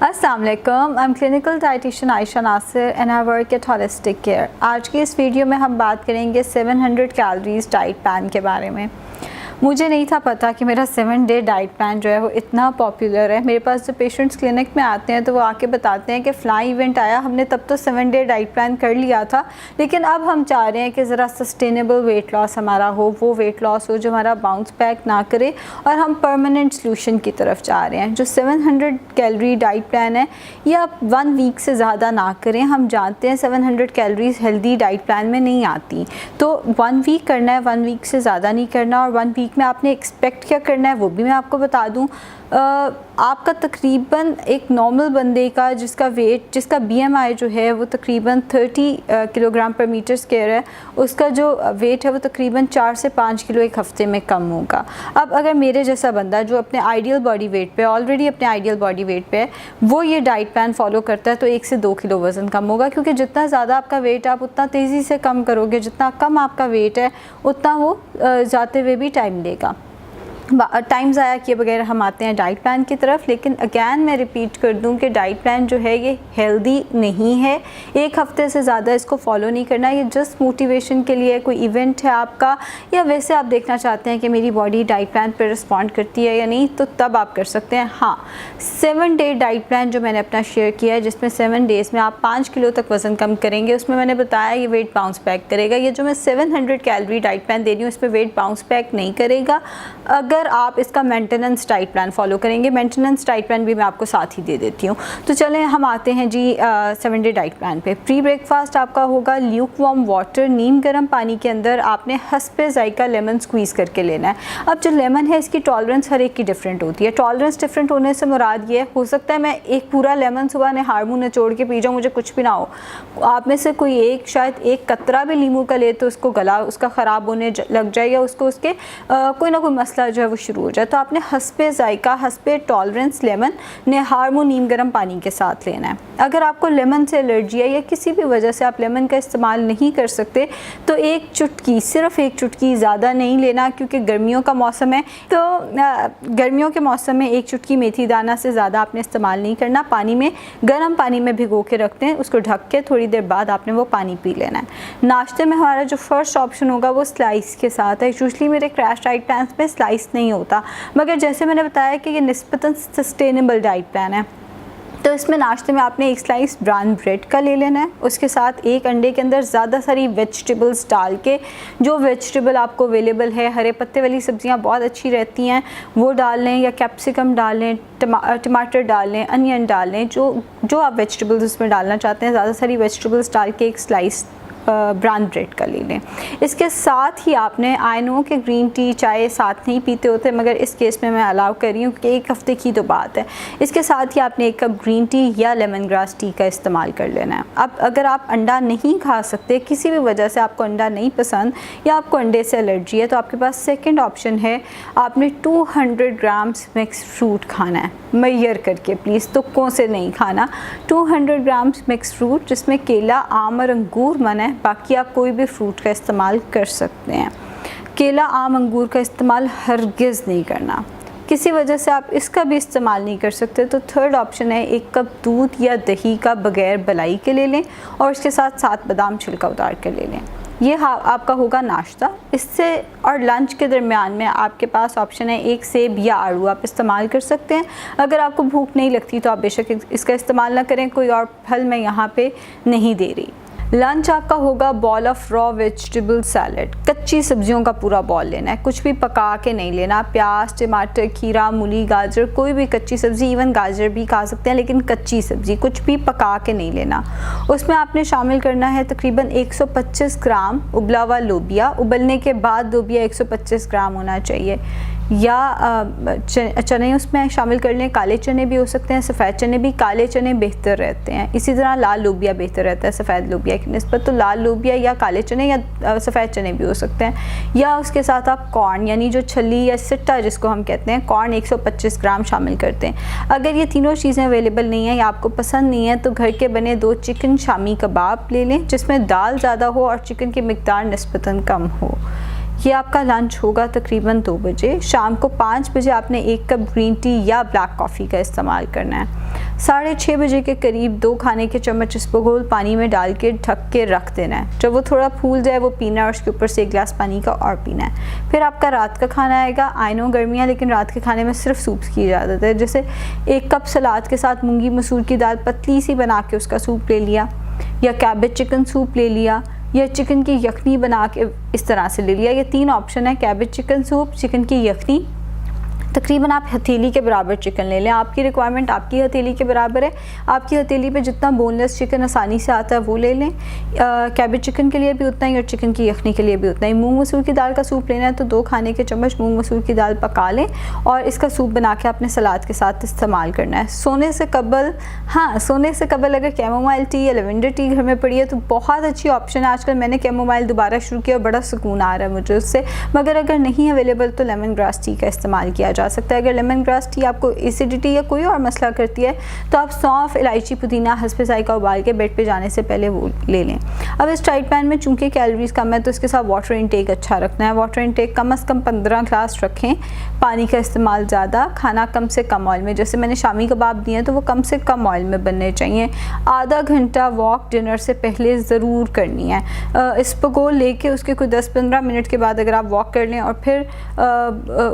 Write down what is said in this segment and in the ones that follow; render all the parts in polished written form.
अस्सलाम वालेकुम, I am clinical dietitian Ayesha Nasir and I work at holistic care. आज की इस वीडियो में हम बात करेंगे 700 कैलोरीज डाइट प्लान के बारे में। मुझे नहीं था पता कि मेरा 7 डे डाइट प्लान जो है वो इतना पॉपुलर है। मेरे पास जो पेशेंट्स क्लिनिक में आते हैं तो वो आके बताते हैं कि फ़लाँ इवेंट आया, हमने तब तो 7 डे डाइट प्लान कर लिया था, लेकिन अब हम चाह रहे हैं कि ज़रा सस्टेनेबल वेट लॉस हमारा हो, वो वेट लॉस हो जो हमारा बाउंस बैक ना करे और हम परमानेंट सॉल्यूशन की तरफ जा रहे हैं। जो 700 कैलोरी डाइट प्लान है ये आप 1 वीक से ज़्यादा ना करें। हम जानते हैं 700 कैलोरीज हेल्दी डाइट प्लान में नहीं आती, तो 1 वीक करना है, 1 वीक से ज़्यादा नहीं करना। और 1 वीक में आपने एक्सपेक्ट क्या करना है वो भी मैं आपको बता दूं। आपका तकरीबन एक नॉर्मल बंदे का जिसका BMI जो है वो तकरीबन 30 किलोग्राम पर मीटर स्क्वायर है, उसका जो वेट है वो तकरीबन 4 से 5 किलो एक हफ़्ते में कम होगा। अब अगर मेरे जैसा बंदा जो अपने आइडियल बॉडी वेट पे ऑलरेडी अपने आइडियल बॉडी वेट पे है, वो ये डाइट प्लान फॉलो करता है तो 1 से 2 किलो वज़न कम होगा, क्योंकि जितना ज़्यादा आपका वेट आप उतना तेज़ी से कम करोगे, जितना कम आपका वेट है उतना वो जाते हुए भी टाइम लेगा। टाइम ज़ाया किए बगैर हम आते हैं डाइट प्लान की तरफ। लेकिन अगैन मैं रिपीट कर दूं कि डाइट प्लान जो है ये हेल्दी नहीं है। 1 हफ़्ते से ज़्यादा इसको फॉलो नहीं करना। ये जस्ट मोटिवेशन के लिए, कोई इवेंट है आपका या वैसे आप देखना चाहते हैं कि मेरी बॉडी डाइट प्लान पर रिस्पॉन्ड करती है या नहीं, तो तब आप कर सकते हैं। हाँ, 7 डे डाइट प्लान जो मैंने अपना शेयर किया है, जिसमें 7 डेज़ में आप 5 किलो तक वज़न कम करेंगे, उसमें मैंने बताया ये वेट बाउंस बैक करेगा। ये जो मैं 700 कैलोरी डाइट प्लान दे रही हूँ इसमें वेट बाउंस बैक नहीं करेगा अगर आप इसका मेंटेनेंस डाइट प्लान फॉलो करेंगे। मेंटेनेंस डाइट प्लान भी मैं आपको साथ ही दे देती हूँ। तो चलें हम आते हैं जी 7 डे डाइट प्लान पे। प्री ब्रेकफास्ट आपका होगा ल्यूक वार्म वाटर, नीम गर्म पानी के अंदर आपने हस्बे जायका लेमन स्क्वीज़ करके लेना है। अब जो लेमन है इसकी टॉलरेंस हर एक की डिफरेंट होती है। टॉलरेंस डिफरेंट होने से मुराद ये हो सकता है मैं एक पूरा लेमन सुबह ने हाड़ मुँह निचोड़ के पी जाऊँ, मुझे कुछ भी ना हो। आप में से कोई एक शायद एक कतरा भी नींबू का ले तो उसको गला उसका ख़राब होने लग जाए या उसको उसके कोई ना कोई मसला जो है वो शुरू हो जाए। तो आपने हस्बे जायका हस्बे टॉलरेंस लेमन निहार मुँह नीम गर्म पानी के साथ लेना है। अगर आपको लेमन से एलर्जी है या किसी भी वजह से आप लेमन का इस्तेमाल नहीं कर सकते तो एक चुटकी, सिर्फ एक चुटकी, ज़्यादा नहीं लेना, क्योंकि गर्मियों का मौसम है। तो गर्मियों के मौसम में एक चुटकी मेथी दाना से ज़्यादा आपने इस्तेमाल नहीं करना। पानी में, गर्म पानी में भिगो के रखते हैं, उसको ढक के थोड़ी देर बाद आपने वो पानी पी लेना है। नाश्ते में हमारा जो फर्स्ट ऑप्शन होगा वो स्लाइस के साथ है। यूजुअली मेरे क्रैश डाइट प्लान में स्लाइस नहीं होता, मगर जैसे मैंने बताया कि ये निस्बतन सस्टेनेबल डाइट प्लान है, तो इसमें नाश्ते में आपने एक स्लाइस ब्राउन ब्रेड का ले लेना है। उसके साथ एक अंडे के अंदर ज़्यादा सारी वेजिटेबल्स डाल के, जो वेजिटेबल आपको अवेलेबल है, हरे पत्ते वाली सब्जियां बहुत अच्छी रहती हैं, वो डाल लें, या कैप्सिकम डाल लें, टमाटर डाल लें, अनियन डाल लें, जो आप वेजिटेबल्स उसमें डालना चाहते हैं, ज़्यादा सारी वेजिटेबल्स डाल के एक स्लाइस ब्राउन ब्रेड का ले लें। इसके साथ ही आपने, आई नो कि ग्रीन टी चाय साथ नहीं पीते होते, मगर इस केस में मैं अलाउ कर रही हूँ कि 1 हफ़्ते की तो बात है। इसके साथ ही आपने 1 कप ग्रीन टी या लेमन ग्रास टी का इस्तेमाल कर लेना है। अब अगर आप अंडा नहीं खा सकते, किसी भी वजह से आपको अंडा नहीं पसंद या आपको अंडे से एलर्जी है, तो आपके पास सेकेंड ऑप्शन है, आपने 200 ग्राम्स मिक्स फ्रूट खाना है, मैयर करके प्लीज़, तुक्कों से नहीं खाना। 200 ग्राम्स मिक्स फ्रूट, जिसमें केला, आम और अंगूर मना है, बाकी आप कोई भी फ्रूट का इस्तेमाल कर सकते हैं। केला, आम, अंगूर का इस्तेमाल हरगिज़ नहीं करना। किसी वजह से आप इसका भी इस्तेमाल नहीं कर सकते तो थर्ड ऑप्शन है 1 कप दूध या दही का बगैर बलाई के ले लें और उसके साथ 7 बादाम छिलका उतार कर ले लें। ये आपका होगा नाश्ता। इससे और लंच के दरमियान में आपके पास ऑप्शन है 1 सेब या आड़ू आप इस्तेमाल कर सकते हैं। अगर आपको भूख नहीं लगती तो आप बेशक इसका इस्तेमाल ना करें, कोई और फल मैं यहाँ पे नहीं दे रही। लंच आपका होगा ball of raw vegetable salad, कच्ची सब्जियों का पूरा बॉल लेना है, कुछ भी पका के नहीं लेना। प्याज, टमाटर, खीरा, मूली, गाजर, कोई भी कच्ची सब्ज़ी, इवन गाजर भी खा सकते हैं, लेकिन कच्ची सब्ज़ी कुछ भी पका के नहीं लेना। उसमें आपने शामिल करना है तकरीबन 125 ग्राम उबला हुआ लोबिया, उबलने के बाद लोबिया 125 ग्राम होना चाहिए, या चने उसमें शामिल कर लें। काले चने भी हो सकते हैं, सफ़ेद चने भी, काले चने बेहतर रहते हैं। इसी तरह लाल लोबिया बेहतर रहता है सफ़ेद लोबिया की निस्बत, तो लाल लोबिया या काले चने या सफ़ेद चने भी हो सकते हैं। या उसके साथ आप कॉर्न, यानी जो छली या सिट्टा जिसको हम कहते हैं, कॉर्न 125 ग्राम शामिल करते हैं। अगर ये तीनों चीज़ें अवेलेबल नहीं हैं या आपको पसंद नहीं है तो घर के बने 2 चिकन शामी कबाब ले लें, जिसमें दाल ज़्यादा हो और चिकन की मिकदार निस्बतन कम हो। ये आपका लंच होगा तकरीबन 2 बजे। शाम को 5 बजे आपने 1 कप ग्रीन टी या ब्लैक कॉफ़ी का इस्तेमाल करना है। 6:30 बजे के करीब 2 खाने के चम्मच इसबगोल पानी में डाल के ढक के रख देना है। जब वो थोड़ा फूल जाए वो पीना है और उसके ऊपर से 1 गिलास पानी का और पीना है। फिर आपका रात का खाना आएगा। आई नो गर्मियाँ, लेकिन रात के खाने में सिर्फ सूप की इजाज़त है। जैसे 1 कप सलाद के साथ मूंगी मसूर की दाल पतली सी बना के उसका सूप ले लिया, या कैबेज चिकन सूप ले लिया, या चिकन की यखनी बना के इस तरह से ले लिया। ये 3 ऑप्शन है, कैबेज चिकन सूप, चिकन की यखनी। तकरीबन आप हथेली के बराबर चिकन ले लें। आपकी रिक्वायरमेंट आपकी हथेली के बराबर है। आपकी हथेली पे जितना बोनलेस चिकन आसानी से आता है वो ले लें। कैबेज चिकन के लिए भी उतना ही और चिकन की यखनी के लिए भी उतना ही। मूंग मसूर की दाल का सूप लेना है तो 2 खाने के चम्मच मूंग मसूर की दाल पका लें और इसका सूप बना के अपने सलाद के साथ इस्तेमाल करना है। सोने से कबल अगर कैमोमाइल टी या लेवेंडर टी घर में पड़ी है तो बहुत अच्छी ऑप्शन है। आजकल मैंने कैमोमाइल दोबारा शुरू किया और बड़ा सुकून आ रहा है मुझे उससे। मगर अगर नहीं अवेलेबल तो लेमन ग्रास टी का इस्तेमाल किया जा सकता है। अगर लेमन ग्रास टी आपको एसिडिटी या कोई और मसला करती है तो आप सौंफ, इलायची, पुदीना हस्बे जायका उबाल के बेड पे जाने से पहले वो ले लें। अब इस टाइट पैन में चूंकि कैलोरीज कम है तो इसके साथ वाटर इनटेक अच्छा रखना है। वाटर इनटेक कम से कम 15 ग्लास रखें। पानी का इस्तेमाल ज़्यादा, खाना कम से कम ऑयल में। जैसे मैंने शामी कबाब दिए हैं तो वो कम से कम ऑयल में बनने चाहिए। आधा घंटा वॉक डिनर से पहले ज़रूर करनी है। इसबगोल लेके उसके कोई 10-15 मिनट के बाद अगर आप वॉक कर लें और फिर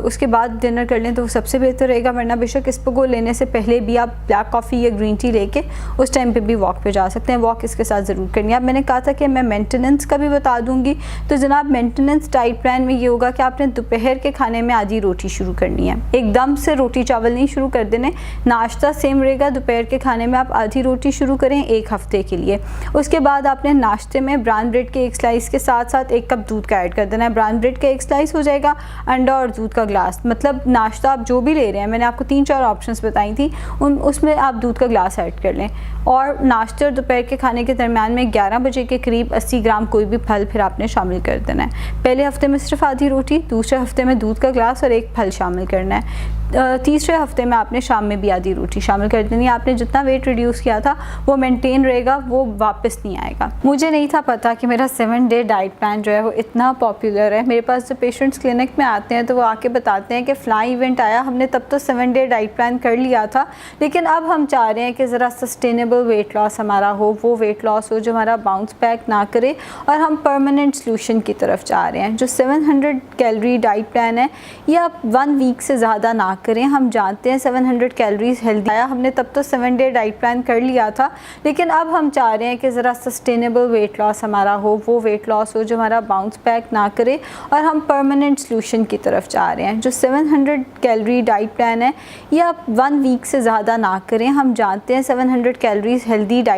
उसके बाद डिनर कर लें तो सबसे बेहतर रहेगा। वरना बेशक इसबगोल लेने से पहले भी आप ब्लैक कॉफ़ी या ग्रीन टी लेके उस टाइम पे भी वॉक पे जा सकते हैं। वॉक इसके साथ ज़रूर करनी है। अब मैंने कहा था कि मैं मेंटेनेंस का भी बता दूंगी। तो जनाब मेंटेनेंस डाइट प्लान में ये होगा कि आपने दोपहर के खाने में आधी रोटी शुरू करनी है। एकदम से रोटी चावल नहीं शुरू कर देने। नाश्ता सेम रहेगा, दोपहर के खाने में आप आधी रोटी शुरू करें 1 हफ्ते के लिए। उसके बाद आपने नाश्ते में ब्राउन ब्रेड के 1 स्लाइस के साथ साथ 1 कप दूध का ऐड कर देना है। ब्राउन ब्रेड का 1 स्लाइस हो जाएगा, अंडा और दूध का ग्लास। मतलब नाश्ता आप जो भी ले रहे हैं, मैंने आपको 3-4 ऑप्शंस बताई थी, उसमें आप दूध का ग्लास ऐड कर लें। और नाश्ते और दोपहर के खाने के दरमियान में 11 बजे के करीब 80 ग्राम कोई भी फल फिर आपने शामिल कर देना है। पहले हफ्ते में सिर्फ आधी रोटी, दूसरे हफ्ते में दूध का ग्लास और 1 फल शामिल करना है। तीसरे हफ्ते में आपने शाम में भी आधी रोटी शामिल कर देनी है। आपने जितना वेट रिड्यूस किया था वो मेंटेन रहेगा, वो वापस नहीं आएगा। मुझे नहीं था पता कि मेरा 7 डे डाइट प्लान जो है वो इतना पॉपुलर है। मेरे पास जो पेशेंट्स क्लिनिक में आते हैं तो वो आके बताते हैं कि फ़लाँ इवेंट आया, हमने तब तो 7 डे डाइट प्लान कर लिया था, लेकिन अब हम चाह रहे हैं कि ज़रा सस्टेनेबल वेट लॉस हमारा हो, वो वेट लॉस हो जो हमारा बाउंस बैक ना करे और हम परमानेंट सोल्यूशन की तरफ जा रहे हैं। जो 700 कैलोरी डाइट प्लान है ये आप 1 वीक से ज़्यादा ना करें। हम जानते हैं 700 कैलोरीज हेल्दी आया, हमने तब तो 7 डे डाइट प्लान कर लिया था, लेकिन अब हम चाह रहे हैं कि ज़रा सस्टेनेबल वेट लॉस हमारा हो, वो वेट लॉस हो जो हमारा बाउंस बैक ना करे और हम परमानेंट सोल्यूशन की तरफ जा रहे हैं। जो 700 कैलोरी डाइट प्लान है ये आप 1 वीक से ज़्यादा ना करें। हम जानते हैं 700 कैलोरीज हेल्दी डाइट